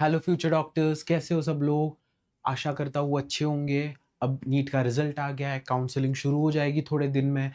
Hello future doctors, कैसे हो सब लोग। आशा करता हूँ अच्छे होंगे। अब नीट का रिजल्ट आ गया है, काउंसलिंग शुरू हो जाएगी थोड़े दिन में।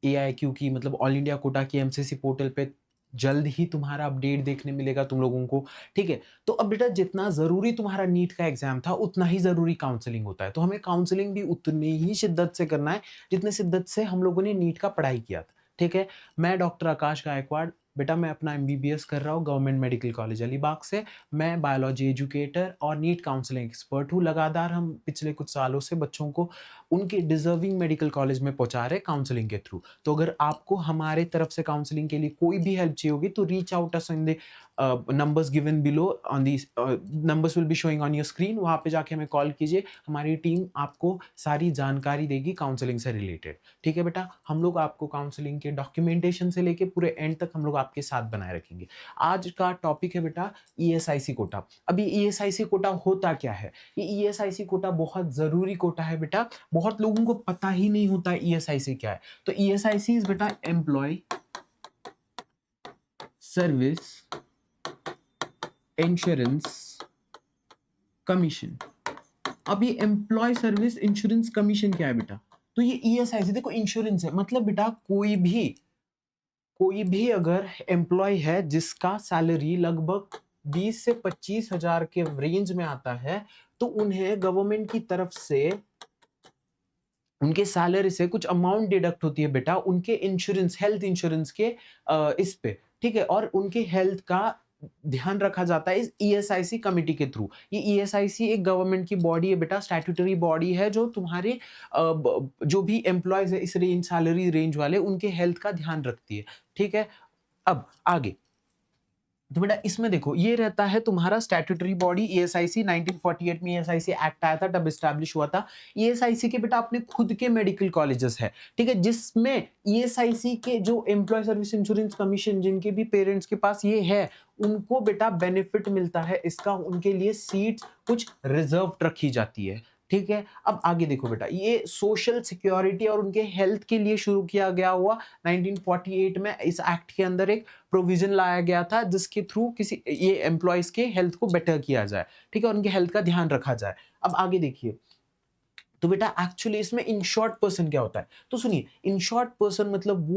एआईक्यू की मतलब ऑल इंडिया कोटा की एमसीसी पोर्टल पे जल्द ही तुम्हारा अपडेट देखने मिलेगा तुम लोगों को। ठीक है, तो अब बेटा जितना ज़रूरी तुम्हारा नीट का एग्जाम था उतना ही ज़रूरी काउंसलिंग होता है, तो हमें काउंसलिंग भी उतनी ही शिद्दत से करना है जितने शिद्दत से हम लोगों ने नीट का पढ़ाई किया था। ठीक है, मैं डॉक्टर आकाश गायकवाड़, बेटा मैं अपना एमबीबीएस कर रहा हूँ गवर्नमेंट मेडिकल कॉलेज अलीबाग से। मैं बायोलॉजी एजुकेटर और नीट काउंसलिंग एक्सपर्ट हूँ। लगातार हम पिछले कुछ सालों से बच्चों को उनके डिजर्विंग मेडिकल कॉलेज में पहुंचा रहे काउंसलिंग के थ्रू। तो अगर आपको हमारे तरफ से काउंसलिंग के लिए कोई भी हेल्प चाहिए होगी तो reach out us in the numbers given below on these numbers will be showing on your screen। वहां पे जाके हमें कॉल कीजिए, हमारी टीम आपको सारी जानकारी देगी काउंसलिंग से रिलेटेड। ठीक है बेटा, हम लोग आपको काउंसलिंग के डॉक्यूमेंटेशन से लेके पूरे एंड तक हम लोग आपके साथ बनाए रखेंगे। आज का टॉपिक है बेटा ईएसआईसी कोटा। अब ये ईएसआईसी कोटा होता क्या है? ये ईएसआईसी कोटा बहुत जरूरी कोटा है बेटा, बहुत लोगों को पता ही नहीं होता ईएसआईसी क्या है। तो ईएसआईसी इज बेटा एम्प्लॉय सर्विस इंश्योरेंस कमीशन। अब ये एम्प्लॉय सर्विस इंश्योरेंस कमीशन क्या है बेटा? तो ये ईएसआईसी देखो इंश्योरेंस है, मतलब बेटा कोई भी अगर एम्प्लॉय है जिसका सैलरी लगभग 20 से 25 हजार के रेंज में आता है, तो उन्हें गवर्नमेंट की तरफ से उनके सैलरी से कुछ अमाउंट डिडक्ट होती है बेटा उनके इंश्योरेंस, हेल्थ इंश्योरेंस के इस पे। ठीक है, और उनके हेल्थ का ध्यान रखा जाता है इस ईएसआईसी कमिटी के थ्रू। ये ईएसआईसी एक गवर्नमेंट की बॉडी है बेटा, स्टैट्यूटरी बॉडी है जो तुम्हारे जो भी एम्प्लॉयज है इस रेंज सैलरी रेंज वाले उनके हेल्थ का ध्यान रखती है। ठीक है, अब आगे तो बेटा इसमें देखो ये रहता है तुम्हारा स्टैट्यूटरी बॉडी ईएसआईसी। 1948 में ईएसआईसी एक्ट आया था, तब एस्टैब्लिश हुआ था। ईएसआईसी के बेटा अपने खुद के मेडिकल कॉलेजेस है। ठीक है, जिसमें ईएसआईसी के जो एम्प्लॉय सर्विस इंश्योरेंस कमीशन जिनके भी पेरेंट्स के पास ये है उनको बेटा बेनिफिट मिलता है इसका, उनके लिए सीट्स कुछ रिजर्व रखी जाती है। ठीक है, अब आगे देखो बेटा ये सोशल सिक्योरिटी और उनके हेल्थ के लिए शुरू किया गया हुआ 1948 में इस एक्ट के अंदर एक प्रोविजन लाया गया था जिसके थ्रू किसी ये एम्प्लॉयज के हेल्थ को बेटर किया जाए। ठीक है, और उनके हेल्थ का ध्यान रखा जाए। अब आगे देखिए तो बेटा एक्चुअली इसमें इंश्योर्ड पर्सन क्या होता है? तो सुनिए, इंश्योर्ड पर्सन मतलब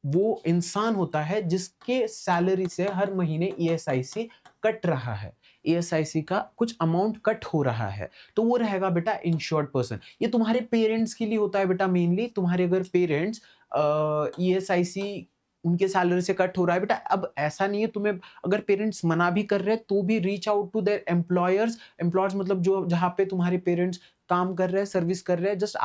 वो इंसान होता है जिसके सैलरी से हर महीने ईएसआईसी कट रहा है, ईएसआईसी का कुछ अमाउंट कट हो रहा है, तो वो रहेगा बेटा इंश्योर्ड पर्सन। ये तुम्हारे पेरेंट्स के लिए होता है बेटा, मेनली तुम्हारे अगर पेरेंट्स ईएसआईसी उनके सैलरी से कट हो रहा है बेटा। अब ऐसा नहीं है, तुम्हें अगर पेरेंट्स मना भी कर रहे हैं तो भी reach out to their employers. Employers मतलब जो जहां पे तुम्हारे पेरेंट्स काम कर रहे हैं, सर्विस कर रहे हैं, just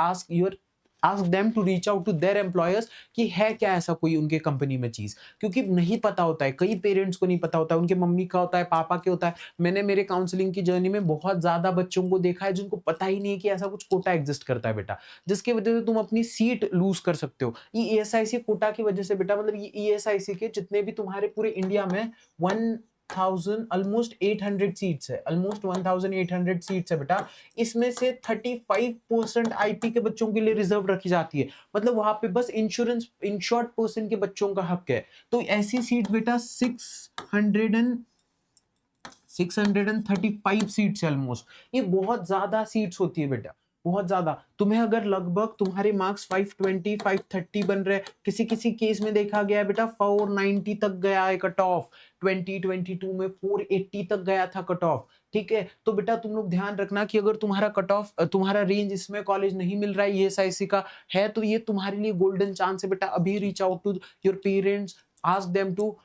ask them to reach out to their employers कि है क्या ऐसा कोई उनके कंपनी में चीज, क्योंकि नहीं पता होता है, कई पेरेंट्स को नहीं पता होता है, उनके मम्मी का होता है, पापा के होता है। मैंने मेरे काउंसलिंग की जर्नी में बहुत ज्यादा बच्चों को देखा है जिनको पता ही नहीं है कि ऐसा कुछ कोटा एग्जिस्ट करता है बेटा, जिसकी वजह से तुम अपनी सीट लूज कर सकते हो। ये ईएसआईसी कोटा की वजह से बेटा, मतलब ये ईएसआईसी के जितने भी तुम्हारे पूरे इंडिया में 1000 ऑलमोस्ट 800 सीट्स है, ऑलमोस्ट 1800 सीट्स है बेटा। इसमें से 35% आईपी के बच्चों के लिए रिजर्व रखी जाती है, मतलब वहां पे बस इंश्योरेंस इंश्योर्ड पर्सन के बच्चों का हक है। तो ऐसी सीट बेटा 635 सीट्स है ऑलमोस्ट। ये बहुत ज्यादा सीट्स होती है बेटा, बहुत ज्यादा। तुम्हें अगर लगभग तुम्हारे मार्क्स 520 530 बन रहे, किसी किसी केस में देखा गया है बेटा 490 तक गया है कट ऑफ, 2022 में 480 तक गया था कट ऑफ। ठीक है, तो बेटा तुम लोग ध्यान रखना कि अगर तुम्हारा कट ऑफ तुम्हारा रेंज इसमें कॉलेज नहीं मिल रहा है ईएसआईसी का है, तो ये तुम्हारे लिए गोल्डन चांस है बेटा। अभी reach out to your parents, ask them to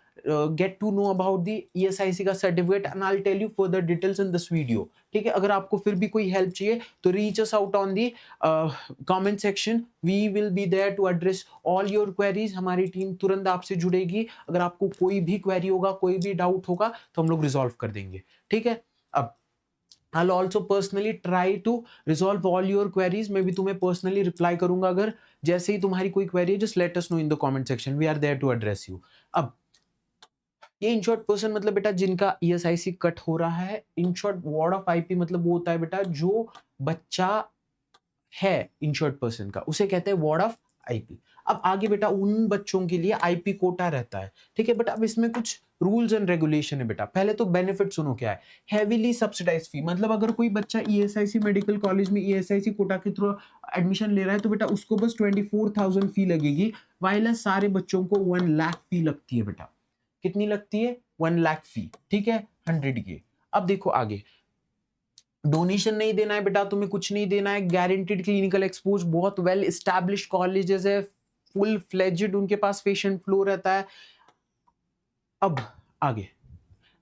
get to know about the ESIC का certificate and I'll tell you further details in this video। ठीक है, अगर आपको फिर भी कोई हेल्प चाहिए तो reach us out on the comment section, we will be there to address all your queries। हमारी टीम तुरंत आपसे जुड़ेगी, अगर आपको कोई भी क्वेरी होगा, कोई भी डाउट होगा तो हम लोग रिजॉल्व कर देंगे। ठीक है, अब I'll also personally try to resolve all your queries। मैं भी तुम्हें पर्सनली रिप्लाई करूंगा, अगर जैसे ही तुम्हारी कोई क्वेरी है just let us know in the comment section, we are there to address you। अब ये इंश्योर्ड पर्सन मतलब बेटा जिनका ईएसआईसी कट हो रहा है। इंश्योर्ड वार्ड ऑफ आईपी मतलब वो होता है बेटा जो बच्चा है इंश्योर्ड पर्सन का, उसे कहते हैं वार्ड ऑफ आईपी। अब आगे बेटा उन बच्चों के लिए आईपी कोटा रहता है। ठीक है, बट अब इसमें कुछ रूल्स एंड रेगुलेशन है बेटा। पहले तो बेनिफिट सुनो क्या है। हेवीली सब्सिडाइज फी, मतलब अगर कोई बच्चा ईएसआईसी मेडिकल कॉलेज में ईएसआईसी कोटा के थ्रू एडमिशन ले रहा है तो बेटा उसको बस 24,000 फी लगेगी, वाइल सारे बच्चों को 1 लाख फी लगती है बेटा। कितनी लगती है? 1 लाख फी, ठीक है, 100 की। अब देखो आगे, डोनेशन नहीं देना है बेटा, तुम्हें कुछ नहीं देना है, गारंटीड क्लिनिकल एक्सपोज, बहुत वेल एस्टैब्लिश्ड कॉलेजेस है, फुल फ्लेज्ड उनके पास पेशेंट फ्लो रहता है। अब आगे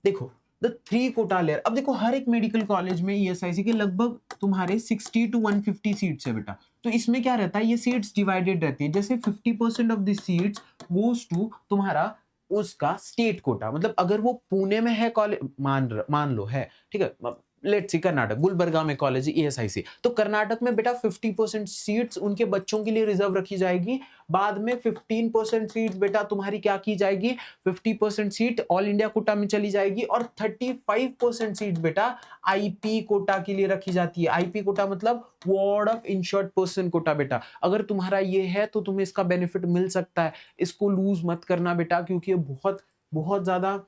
देखो द 3 कोटा लेयर। अब देखो हर एक मेडिकल कॉलेज में ईएसआईसी के लगभग तुम्हारे 60 to 150 सीट्स है बेटा। तो इसमें क्या रहता है, ये सीट्स डिवाइडेड रहती है, जैसे 50% of the seats goes to तुम्हारा उसका स्टेट कोटा। मतलब अगर वो पुणे में है कॉलेज, मान लो है, ठीक है, लेट्स सी कर्नाटक, गुलबर्गा में कॉलेज है ईएसआईसी, तो कर्नाटक में बेटा 50% सीट्स उनके बच्चों के लिए रिजर्व रखी जाएगी। बाद में 15% सीट्स बेटा तुम्हारी क्या की जाएगी, 50% सीट ऑल इंडिया कोटा में चली जाएगी, और 35% सीट बेटा आईपी कोटा के लिए रखी जाती है। आईपी कोटा मतलब ward of insured person quota बेटा। अगर तुम्हारा ये है तो तुम्हें इसका बेनिफिट मिल सकता है, इसको लूज मत करना बेटा, क्योंकि ये बहुत बहुत ज्यादा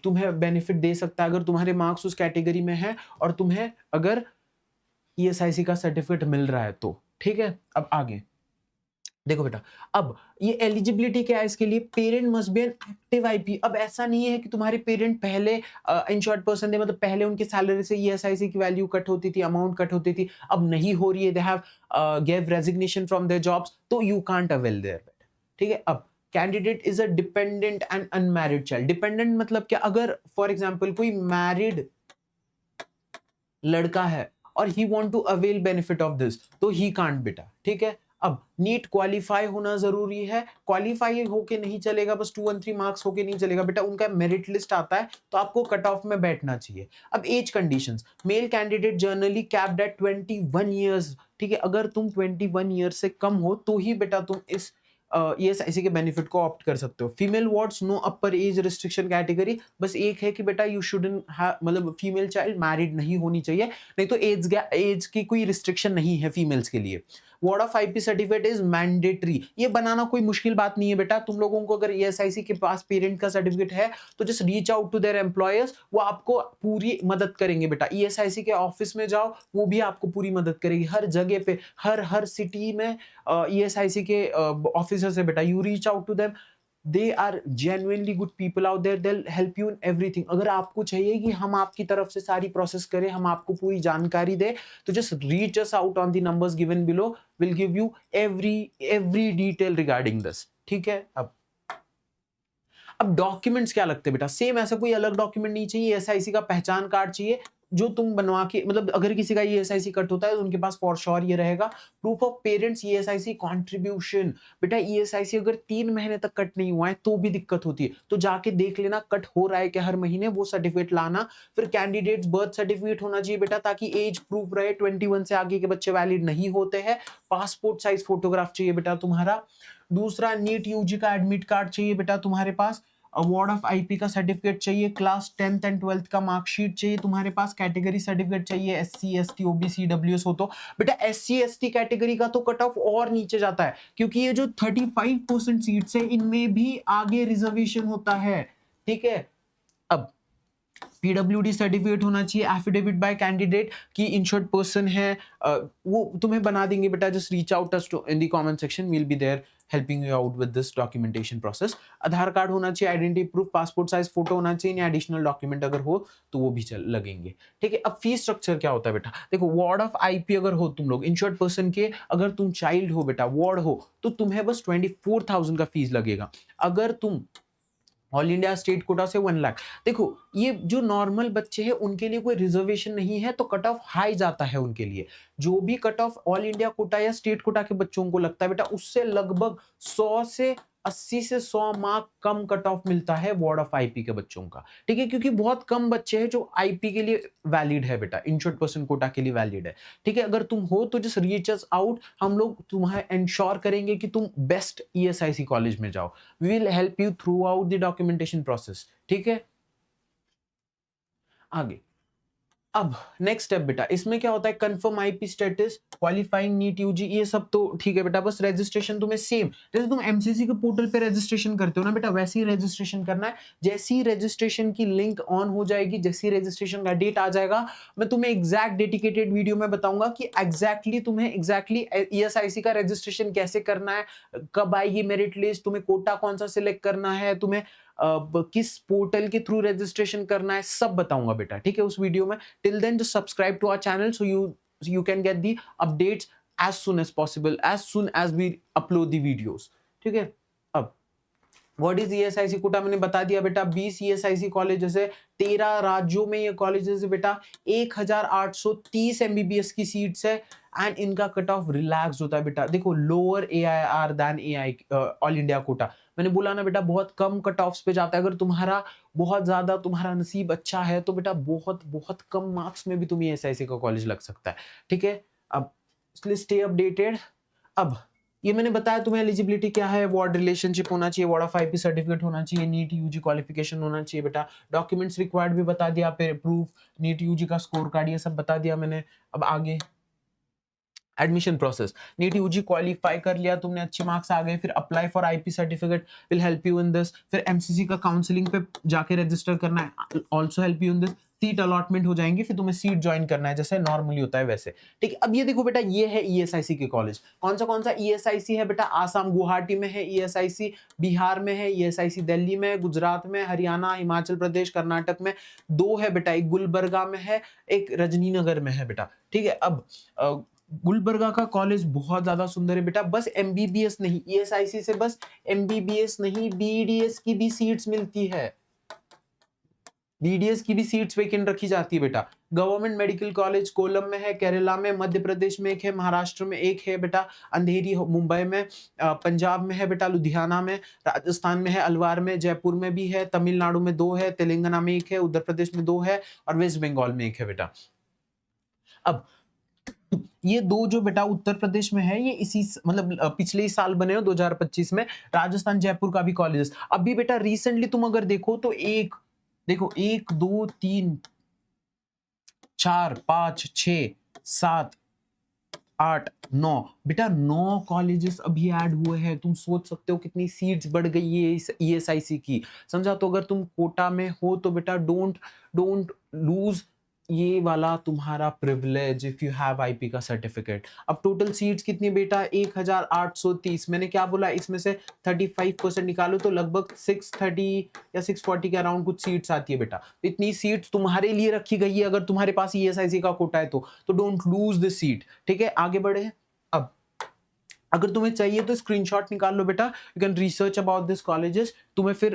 तुम्हें बेनिफिट दे सकता है अगर तुम्हारे मार्क्स उस कैटेगरी में है और तुम्हें अगर ईएसआईसी का सर्टिफिकेट मिल रहा है तो, ठीक है। अब आगे देखो बेटा, अब ये एलिजिबिलिटी क्या है इसके लिए, parent must be an active IP. अब ऐसा नहीं है कि तुम्हारे पेरेंट पहले इंश्योर्ड पर्सन थे, मतलब पहले उनके सैलरी से ईएसआईसी की वैल्यू कट होती थी, अमाउंट कट होती थी, अब नहीं हो रही है, they have give resignation from their jobs, तो यू कांट अवेल देयर, ठीक है। अब candidate is a dependent and unmarried child. Dependent मतलब क्या, अगर फॉर एग्जांपल कोई मैरिड लड़का है और he want to avail benefit of this, तो ही कांट बेटा, ठीक है। अब नीट क्वालिफाई होना जरूरी है, क्वालिफाई होके नहीं चलेगा, बस 213 मार्क्स होके नहीं चलेगा बेटा, उनका मेरिट लिस्ट आता है तो आपको कट ऑफ में बैठना चाहिए। अब age conditions, male candidate generally capped at 21 years, ठीक है। अगर तुम 21 ईयर से कम हो तो ही बेटा तुम इस ईएसआईसी के बेनिफिट को ऑप्ट कर सकते हो। Female wards no upper age restriction category, बस एक है कि बेटा यू शुडंट मतलब फीमेल चाइल्ड मैरिड नहीं होनी चाहिए, नहीं तो एज की कोई रिस्ट्रिक्शन नहीं है फीमेल्स के लिए। Ward of IP certificate is mandatory, ये बनाना कोई मुश्किल बात नहीं है बेटा। तुम लोगों को अगर ईएसआईसी के पास पेरेंट का सर्टिफिकेट है तो just reach out to their employers, वो आपको पूरी मदद करेंगे बेटा। ईएसआईसी के ऑफिस में जाओ, वो भी आपको पूरी मदद करेगी, हर जगह पे, हर सिटी में ईएसआईसी के ऑफिसर्स है बेटा, you reach out to them, they are genuinely good people out there, they will help you in everything. अगर आपको चाहिए कि हम आपकी तरफ से सारी प्रोसेस करें, हम आपको पूरी जानकारी दें, तो just reach us out on the numbers given below, will give you every detail regarding this, ठीक है। अब डॉक्यूमेंट्स क्या लगते हैं बेटा, सेम ऐसा कोई अलग डॉक्यूमेंट नहीं चाहिए, एसआईसी का पहचान कार्ड चाहिए जो तुम बनवा के, मतलब अगर किसी का ईएसआईसी कट होता है तो उनके पास फॉर श्योर ये रहेगा। Proof of parents ESIC contribution, बेटा ईएसआईसी अगर 3 महीने तक कट नहीं हुआ है तो भी दिक्कत होती है, तो जाके देख लेना कट हो रहा है क्या हर महीने, वो सर्टिफिकेट लाना। फिर कैंडिडेट्स बर्थ सर्टिफिकेट होना चाहिए बेटा, ताकि एज प्रूफ रहे, 21 से आगे के बच्चे वैलिड नहीं होते हैं। पासपोर्ट साइज फोटोग्राफ चाहिए बेटा तुम्हारा। दूसरा, नीट यूजी का एडमिट कार्ड चाहिए बेटा तुम्हारे पास। अवार्ड ऑफ आईपी का सर्टिफिकेट चाहिए, क्लास 10th एंड 12th का मार्कशीट चाहिए तुम्हारे पास, कैटेगरी सर्टिफिकेट चाहिए, एससी एसटी ओबीसी डब्ल्यूएस हो तो बेटा एससी एसटी कैटेगरी का तो कट ऑफ और नीचे जाता है, क्योंकि ये जो 35% सीट्स है इनमें भी आगे रिजर्वेशन होता है, ठीक है। अब पीडब्ल्यूडी सर्टिफिकेट होना चाहिए, एफिडेविट बाय कैंडिडेट की इंश्योर्ड पर्सन है, वो तुम्हें बना देंगे बेटा, just reach out us in the comment section, we will be there helping you out with this documentation process. Aadhaar card होना चाहिए, identity proof, passport size photo होना चाहिए, एडिशनल डॉक्यूमेंट अगर हो तो वो भी लगेंगे, ठीक है। अब फीस स्ट्रक्चर क्या होता है बेटा, देखो वार्ड ऑफ आईपी अगर हो तुम लोग इंश्योर्ड पर्सन के, अगर तुम चाइल्ड हो बेटा, वार्ड हो, तो तुम्हें बस 24,000 का फीस लगेगा। अगर तुम ऑल इंडिया स्टेट कोटा से 1 लाख। देखो ये जो नॉर्मल बच्चे हैं उनके लिए कोई रिजर्वेशन नहीं है, तो कट ऑफ हाई जाता है उनके लिए। जो भी cut off all India Kota या स्टेट कोटा के बच्चों को लगता है बेटा, उससे लगभग 100 से 80 से 100 मार्क कम कट ऑफ मिलता है वार्ड ऑफ आईपी के बच्चों का, ठीक है, क्योंकि बहुत कम बच्चे हैं जो आईपी के लिए वैलिड है बेटा, इंश्योर्ड पर्सन कोटा के लिए वैलिड है, ठीक है। अगर तुम हो तो जस्ट रीच अस आउट, हम लोग तुम्हें इंश्योर करेंगे कि तुम बेस्ट ईएसआईसी कॉलेज में जाओ, we will help you throughout the documentation process, ठीक है। आगे अब नेक्स्ट स्टेप बेटा, इसमें क्या होता है, confirm IP status, qualifying NEET UG, ये सब तो ठीक है बेटा, बस रजिस्ट्रेशन तुम्हें सेम जैसे तुम एमसीसी के पोर्टल पे रजिस्ट्रेशन करते हो ना बेटा, वैसे ही रजिस्ट्रेशन करना है। जैसी ही रजिस्ट्रेशन की लिंक ऑन हो जाएगी, जैसी रजिस्ट्रेशन का डेट आ जाएगा, मैं तुम्हें एग्जैक्ट डेडिकेटेड वीडियो में बताऊंगा कि एग्जैक्टली तुम्हें एग्जैक्टली ईएसआईसी का रजिस्ट्रेशन कैसे करना है, कब आएगी मेरिट लिस्ट, तुम्हें कोटा कौन सा सिलेक्ट करना है, तुम्हें किस पोर्टल के थ्रू रजिस्ट्रेशन करना है, सब बताऊंगा बेटा, ठीक है, उस वीडियो में। Till then, just subscribe to our channel so you can get the updates as soon as possible, as soon as we upload the videos. ठीक है। अब व्हाट इज ईएसआईसी कोटा मैंने बता दिया बेटा, 20 ईएसआईसी कॉलेजेस है, 13 राज्यों में ये कॉलेजेस है बेटा, 1830 एमबीबीएस की सीट्स है एंड इनका कट ऑफ रिलैक्स होता है बेटा। देखो lower AIR then AI all India quota, मैंने बोला ना बेटा बहुत कम कट ऑफ्स पे जाता है। अगर तुम्हारा बहुत ज्यादा तुम्हारा नसीब अच्छा है तो बेटा बहुत बहुत कम मार्क्स में भी तुम्हें ईएसआईसी का कॉलेज लग सकता है, ठीक है। अब इसलिए स्टे अपडेटेड। अब ये मैंने बताया तुम्हें एलिजिबिलिटी क्या है, वार्ड रिलेशनशिप होना चाहिए, वार्ड ऑफ आईपी सर्टिफिकेट होना चाहिए, नीट यूजी क्वालिफिकेशन होना चाहिए बेटा, डॉक्यूमेंट्स रिक्वायर्ड भी बता दिया, फिर प्रूफ, नीट यूजी का स्कोर कार्ड, ये सब बता दिया मैंने। अब आगे admission process, NEET UG qualify कर लिया तुमने, अच्छे मार्क्स आ गए, फिर apply for IP certificate will help you in this, फिर एमसीसी का काउंसलिंग पे जाके रजिस्टर करना है, also help you in this, seat allotment हो जाएंगी, फिर तुम्हें सीट ज्वाइन करना है जैसे नॉर्मली होता है वैसे, ठीक है। अब ये देखो बेटा, ये है ईएसआईसी के कॉलेज, कौन सा ईएसआईसी है बेटा, आसाम गुवाहाटी में है ईएसआईसी, बिहार में है ईएसआईसी, दिल्ली में, गुजरात में, हरियाणा, हिमाचल प्रदेश, कर्नाटक में 2 है बेटा, एक गुलबर्गा में है, एक रजनी नगर में है बेटा, ठीक है। अब गुलबर्गा का कॉलेज बहुत ज्यादा सुंदर है बेटा, बस एमबीबीएस नहीं, ईएसआईसी से बस एमबीबीएस नहीं, बीडीएस की भी सीट्स मिलती है, बीडीएस की भी सीट्स वैकेंट रखी जाती है बेटा। गवर्नमेंट मेडिकल कॉलेज कोलम में है, केरला में, मध्य प्रदेश में एक है, महाराष्ट्र में एक है बेटा, अंधेरी मुंबई में, पंजाब में है बेटा, लुधियाना में, राजस्थान में है, अलवार में, जयपुर में भी है, तमिलनाडु में 2 है, तेलंगाना में 1 है, उत्तर प्रदेश में 2 है और वेस्ट बंगाल में 1 है बेटा। अब ये 2 जो बेटा उत्तर प्रदेश में है, ये इसी मतलब पिछले ही साल बने हो 2025 में, राजस्थान जयपुर का भी कॉलेजेस। अभी बेटा रिसेंटली तुम अगर देखो तो देखो 1 2 3 4 5 6 7 8 9 बेटा 9 कॉलेजेस अभी ऐड हुए हैं। तुम सोच सकते हो कितनी सीट्स बढ़ गई है इस ईएसआईसी की, समझा। तो अगर तुम कोटा में हो तो बेटा डोंट लूज ये वाला तुम्हारा privilege if you have IP का सर्टिफिकेट। अब टोटल सीट्स कितनी बेटा, 1830, मैंने क्या बोला, इसमें से 35% निकालो तो लगभग 630 या 640 के अराउंड कुछ सीट्स आती है बेटा। इतनी सीट्स तुम्हारे लिए रखी गई है, अगर तुम्हारे पास ईएसआईसी का कोटा है तो डोंट लूज दिस सीट, ठीक है। आगे बढ़े। अब अगर तुम्हें चाहिए तो स्क्रीनशॉट निकाल लो बेटा, you can research about this colleges. तुम्हें फिर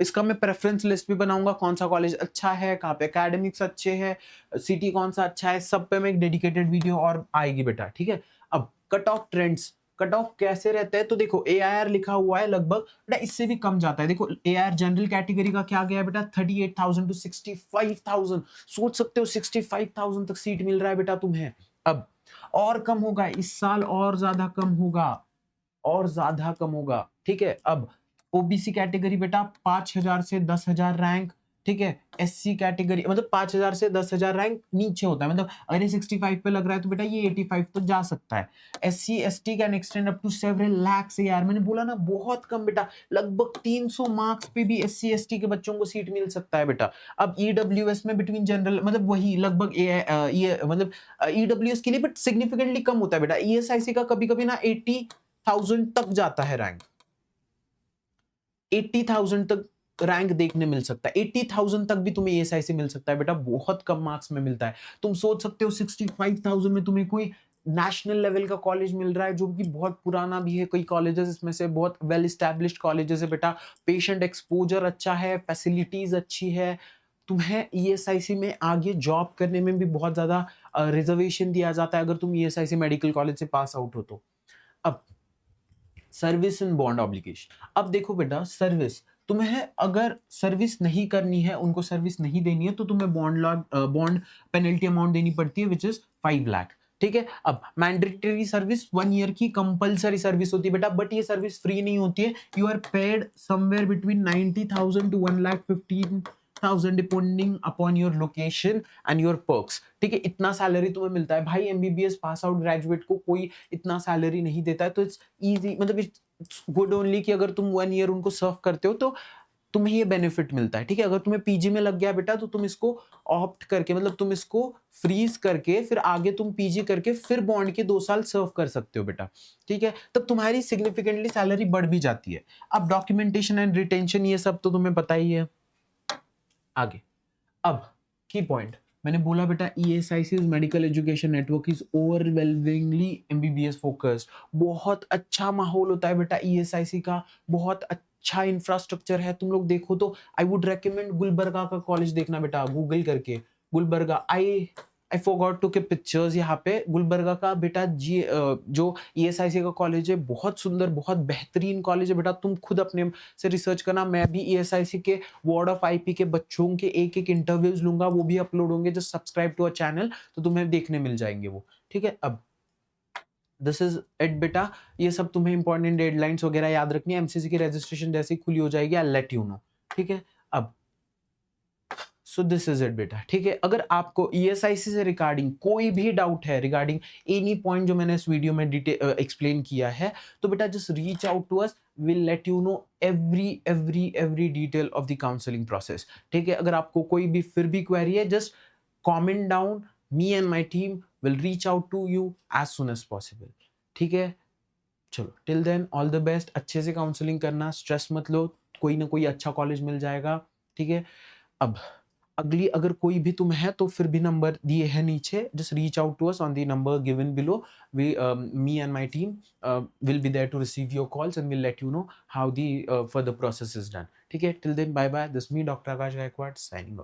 इसका मैं प्रेफरेंस लिस्ट भी बनाऊंगा, कौन सा कॉलेज अच्छा है, कहाँ पे एकेडमिक्स अच्छे हैं, सिटी कौन सा अच्छा है, सब पे मैं एक डेडिकेटेड वीडियो और आएगी बेटा, ठीक है। अब cut off trends, cut off कैसे रहता है तो देखो एआईआर लिखा हुआ है लगभग बेटा इससे भी कम जाता है। देखो एआईआर जनरल कैटेगरी का क्या गया बेटा, 38,000 टू 65,000, सोच सकते हो 65,000 तक सीट मिल रहा है बेटा तुम्हें। अब और कम होगा इस साल, और ज्यादा कम होगा, और ज्यादा कम होगा, ठीक है। अब ओबीसी कैटेगरी बेटा 5,000 से 10,000 रैंक, ठीक है। एससी कैटेगरी मतलब 5,000 से 10,000 रैंक नीचे होता है, मतलब अगर ये 65 पे लग रहा है तो बेटा ये 85 तो जा सकता है। SC ST can extend up to several lakhs, यार मैंने बोला ना बहुत कम बेटा, लगभग 300 मार्क्स पे भी एससी एसटी के बच्चों को सीट मिल सकता है बेटा। अब ईडब्ल्यूएस में बिटवीन जनरल मतलब वही लगभग ये मतलब ईडब्ल्यूएस के लिए बट सिग्निफिकेंटली कम होता है बेटा। ईएसआईसी का कभी कभी ना 80,000 तक जाता है रैंक, 80,000 तक रैंक देखने मिल सकता है, 80,000 तक भी तुम्हें ईएसआईसी मिल सकता है बेटा, बहुत कम मार्क्स में मिलता है। तुम सोच सकते हो 65,000 में तुम्हें कोई नेशनल लेवल का कॉलेज मिल रहा है जो कि बहुत पुराना भी है, कई कॉलेजेस इसमें से बहुत वेल एस्टैब्लिश्ड कॉलेजेस है बेटा, पेशेंट एक्सपोजर अच्छा है, फैसिलिटीज अच्छी है, तुम्हें ईएसआईसी में आगे जॉब करने में भी बहुत ज्यादा रिजर्वेशन दिया जाता है अगर तुम ईएसआईसी मेडिकल कॉलेज से पास आउट हो तो। अब सर्विस एंड बॉन्ड ऑब्लिगेशन, अब देखो बेटा सर्विस, तुम्हें अगर सर्विस नहीं करनी है, उनको सर्विस नहीं देनी है तो तुम्हें बॉन्ड पेनल्टी अमाउंट देनी पड़ती है विच इज 5 लाख, ठीक है। अब मैंडेटरी सर्विस 1 ईयर की कंपलसरी सर्विस होती है बेटा, बट ये सर्विस फ्री नहीं होती है, you are paid somewhere between 90,000 to 1,15,000 1000 depending upon your location and your perks. ठीक है, इतना सैलरी तुम्हें मिलता है भाई। एमबीबीएस पास आउट ग्रेजुएट को कोई इतना सैलरी नहीं देता है, तो इट्स इजी, मतलब इट्स गुड ओनली कि अगर तुम 1 ईयर उनको सर्व करते हो तो तुम्हें ये बेनिफिट मिलता है। ठीक है, अगर तुम्हें पीजी में लग गया बेटा तो तुम इसको ऑप्ट करके, मतलब तुम इसको फ्रीज करके फिर आगे तुम पीजी करके फिर बॉन्ड के 2 साल सर्व कर सकते हो बेटा। ठीक है, तब तुम्हारी सिग्निफिकेंटली सैलरी बढ़ भी जाती है। अब डॉक्यूमेंटेशन एंड रिटेंशन ये सब तो तुम्हें पता ही है। आगे अब की पॉइंट मैंने बोला बेटा, ESIC medical education network is overwhelmingly MBBS focused. बहुत अच्छा माहौल होता है बेटा ESIC का, बहुत अच्छा इंफ्रास्ट्रक्चर है। तुम लोग देखो तो आई वुड रेकमेंड गुलबर्गा का कॉलेज देखना बेटा, गूगल करके गुलबर्गा। आई फॉरगॉट टू के पिक्चर्स यहाँ पे गुलबर्गा का बेटा जो ESIC का कॉलेज है, बहुत सुंदर बहुत बेहतरीन कॉलेज है बेटा। तुम खुद अपने से रिसर्च करना। मैं भी ESIC के वार्ड ऑफ आईपी के बच्चों के एक इंटरव्यूज लूंगा, वो भी अपलोड होंगे। Just subscribe to a channel तो तुम्हें देखने मिल जाएंगे वो। ठीक है, अब दिस इज इट बेटा। ये सब तुम्हें इंपॉर्टेंट डेडलाइंस वगैरह याद रखनी है। एमसीसी की रजिस्ट्रेशन जैसे ही खुली हो जाएगी आई लेट यू नो। ठीक है, अब सो दिस इज इट बेटा। ठीक है, अगर आपको ESIC से रिगार्डिंग कोई भी डाउट है, रिगार्डिंग एनी पॉइंट जो मैंने इस वीडियो में डिटेल एक्सप्लेन किया है, तो बेटा just reach out to us, will let you know every detail of the counselling process. ठीक है, अगर आपको कोई भी फिर भी क्वेरी है, just comment down, me and my team will reach out to you as soon as possible. ठीक है, चलो till then all the best. अच्छे से काउंसलिंग करना, स्ट्रेस मत लो, कोई ना कोई अच्छा कॉलेज मिल जाएगा। ठीक है, अब अगली अगर कोई भी तुम है तो फिर भी नंबर दिए हैं नीचे, just reach out to us on the number given below. We me and my team will be there to receive your calls and will let you know how the further process is done. ठीक है, till then bye bye. This me doctor Aakash Gaikwad signing of.